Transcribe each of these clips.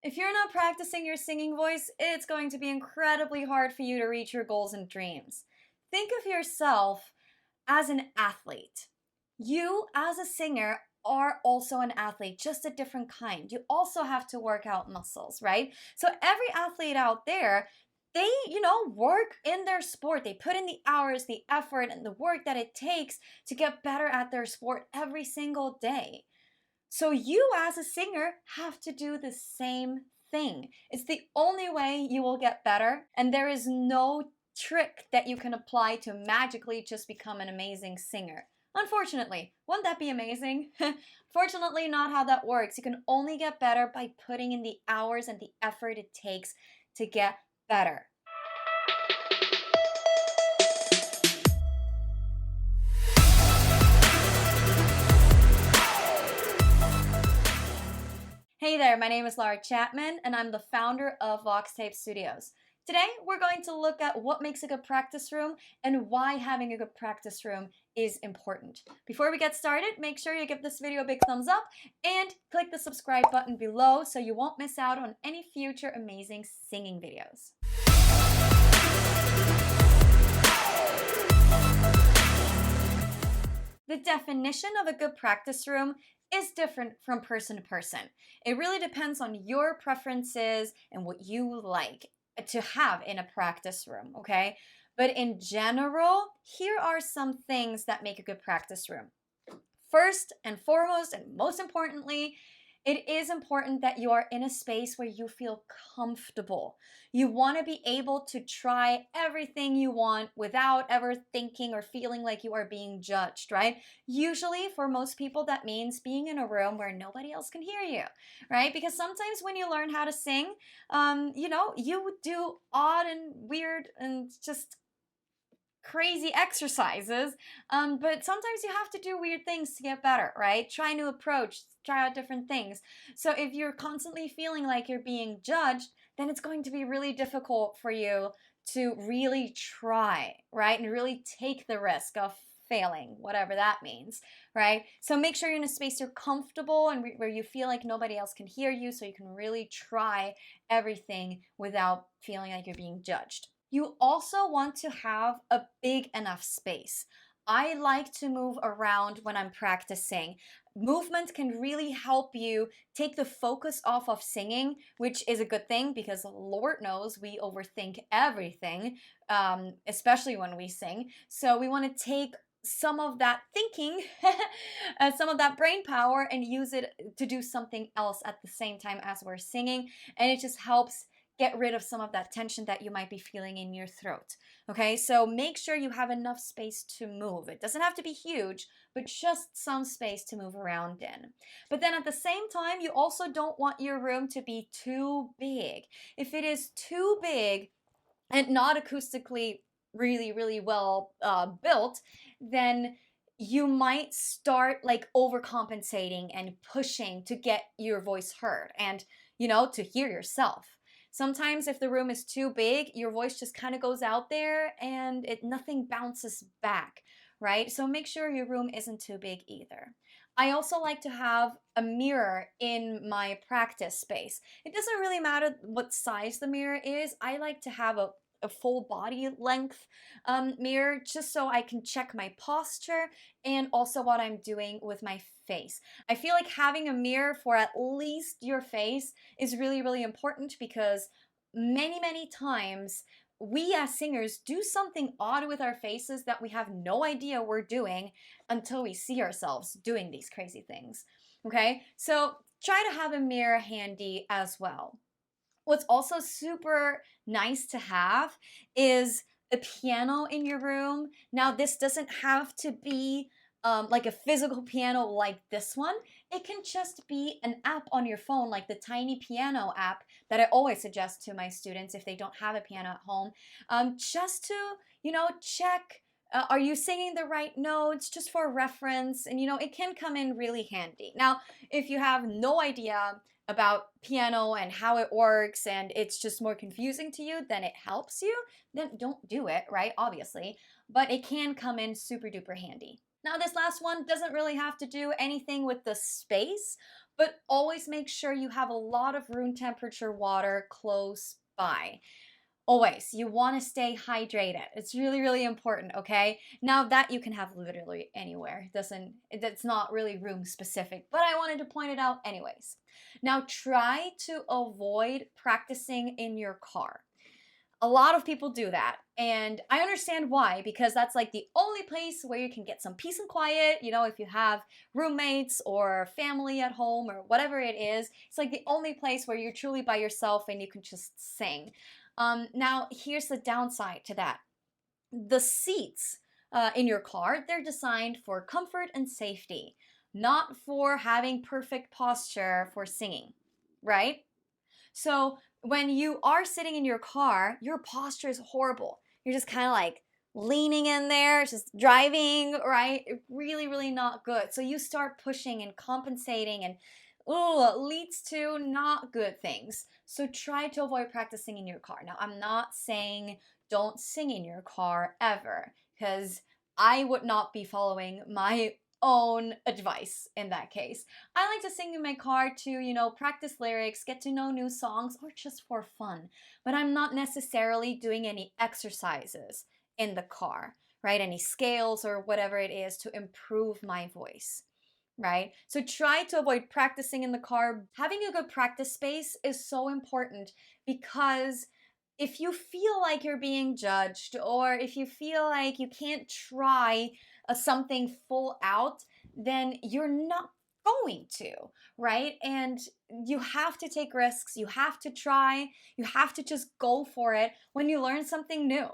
If you're not practicing your singing voice, it's going to be incredibly hard for you to reach your goals and dreams. Think of yourself as an athlete. You, as a singer, are also an athlete, just a different kind. You also have to work out muscles, right? So every athlete out there, they, work in their sport. They put in the hours, the effort, and the work that it takes to get better at their sport every single day. So you as a singer have to do the same thing. It's the only way you will get better, and there is no trick that you can apply to magically just become an amazing singer. Unfortunately, wouldn't that be amazing? Fortunately, not how that works. You can only get better by putting in the hours and the effort it takes to get better. Hey there, my name is Lara Chapman, and I'm the founder of VoxTape Studios. Today, we're going to look at what makes a good practice room and why having a good practice room is important. Before we get started, make sure you give this video a big thumbs up and click the subscribe button below so you won't miss out on any future amazing singing videos. The definition of a good practice room is different from person to person. It really depends on your preferences and what you like to have in a practice room, okay? But in general, here are some things that make a good practice room. First and foremost, and most importantly, it is important that you are in a space where you feel comfortable. You want to be able to try everything you want without ever thinking or feeling like you are being judged, right? Usually, for most people, that means being in a room where nobody else can hear you, right? Because sometimes when you learn how to sing, you would do odd and weird and just crazy exercises, but sometimes you have to do weird things to get better, right? Try a new approach, try out different things. So if you're constantly feeling like you're being judged, then it's going to be really difficult for you to really try, right? And really take the risk of failing, whatever that means, right? So make sure you're in a space you're comfortable and where you feel like nobody else can hear you, so you can really try everything without feeling like you're being judged. You also want to have a big enough space. I like to move around when I'm practicing. Movement can really help you take the focus off of singing, which is a good thing because Lord knows we overthink everything, especially when we sing. So we want to take some of that thinking, some of that brain power, and use it to do something else at the same time as we're singing. And it just helps get rid of some of that tension that you might be feeling in your throat. Okay, so make sure you have enough space to move. It doesn't have to be huge, but just some space to move around in. But then at the same time, you also don't want your room to be too big. If it is too big and not acoustically really well built, then you might start like overcompensating and pushing to get your voice heard and, to hear yourself. Sometimes if the room is too big, your voice just kind of goes out there and nothing bounces back, right? So make sure your room isn't too big either. I also like to have a mirror in my practice space. It doesn't really matter what size the mirror is. I like to have a full body length mirror just so I can check my posture and also what I'm doing with my face. I feel like having a mirror for at least your face is really important because many times we as singers do something odd with our faces that we have no idea we're doing until we see ourselves doing these crazy things. Okay, so try to have a mirror handy as well. What's also super nice to have is a piano in your room. Now, this doesn't have to be like a physical piano like this one. It can just be an app on your phone, like the Tiny Piano app that I always suggest to my students if they don't have a piano at home, just to, check, are you singing the right notes, just for reference? And, it can come in really handy. Now, if you have no idea about piano and how it works and it's just more confusing to you than it helps you, then don't do it, right? Obviously. But it can come in super duper handy. Now, this last one doesn't really have to do anything with the space, But always make sure you have a lot of room temperature water close by. Always, you want to stay hydrated. It's really, really important, okay? Now that you can have literally anywhere. That's not really room specific, but I wanted to point it out anyways. Now try to avoid practicing in your car. A lot of people do that, and I understand why, because that's like the only place where you can get some peace and quiet. You know, if you have roommates or family at home or whatever it is, it's like the only place where you're truly by yourself and you can just sing. Now, here's the downside to that. The seats in your car, they're designed for comfort and safety, not for having perfect posture for singing, right? So when you are sitting in your car, your posture is horrible. You're just kind of like leaning in there, just driving, right? Really, really not good. So you start pushing and compensating, and leads to not good things. So try to avoid practicing in your car. Now, I'm not saying don't sing in your car ever, because I would not be following my own advice in that case. I like to sing in my car to, practice lyrics, get to know new songs, or just for fun. But I'm not necessarily doing any exercises in the car, right? Any scales or whatever it is to improve my voice, right? So try to avoid practicing in the car. Having a good practice space is so important, because if you feel like you're being judged, or if you feel like you can't try something full out, then you're not going to, right? And you have to take risks. You have to try. You have to just go for it when you learn something new.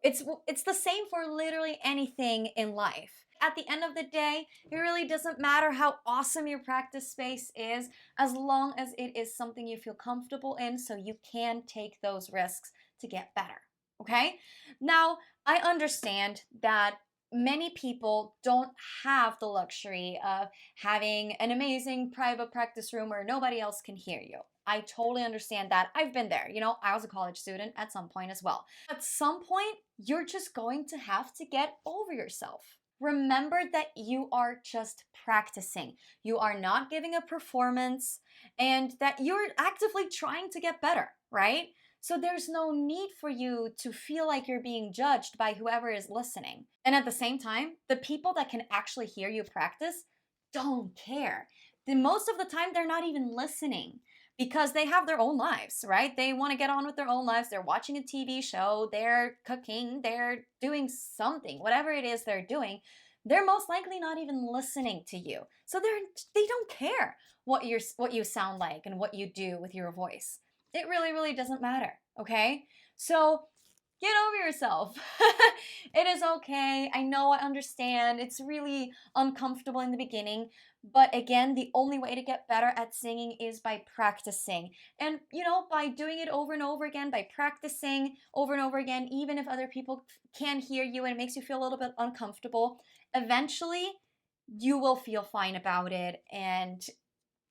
It's the same for literally anything in life. At the end of the day, it really doesn't matter how awesome your practice space is, as long as it is something you feel comfortable in, so you can take those risks to get better, okay? Now, I understand that many people don't have the luxury of having an amazing private practice room where nobody else can hear you. I totally understand that. I've been there. I was a college student at some point as well. At some point, you're just going to have to get over yourself. Remember that you are just practicing. You are not giving a performance, and that you're actively trying to get better, right? So there's no need for you to feel like you're being judged by whoever is listening. And at the same time, the people that can actually hear you practice don't care. Most of the time, they're not even listening, because they have their own lives, right? They want to get on with their own lives. They're watching a TV show, they're cooking, they're doing something, whatever it is they're doing. They're most likely not even listening to you. So they don't care what you sound like and what you do with your voice. It really, really doesn't matter, okay? So get over yourself. It is okay. I know, I understand. It's really uncomfortable in the beginning. But again, the only way to get better at singing is by practicing. And, by doing it over and over again, by practicing over and over again, even if other people can hear you and it makes you feel a little bit uncomfortable, eventually you will feel fine about it, and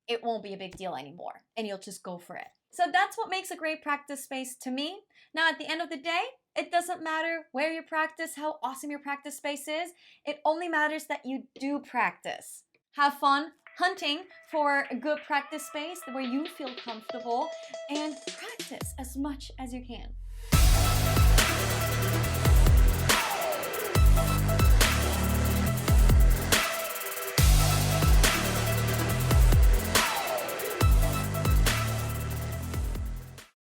it won't be a big deal anymore, and you'll just go for it. So that's what makes a great practice space to me. Now, at the end of the day, it doesn't matter where you practice, how awesome your practice space is. It only matters that you do practice. Have fun hunting for a good practice space where you feel comfortable, and practice as much as you can.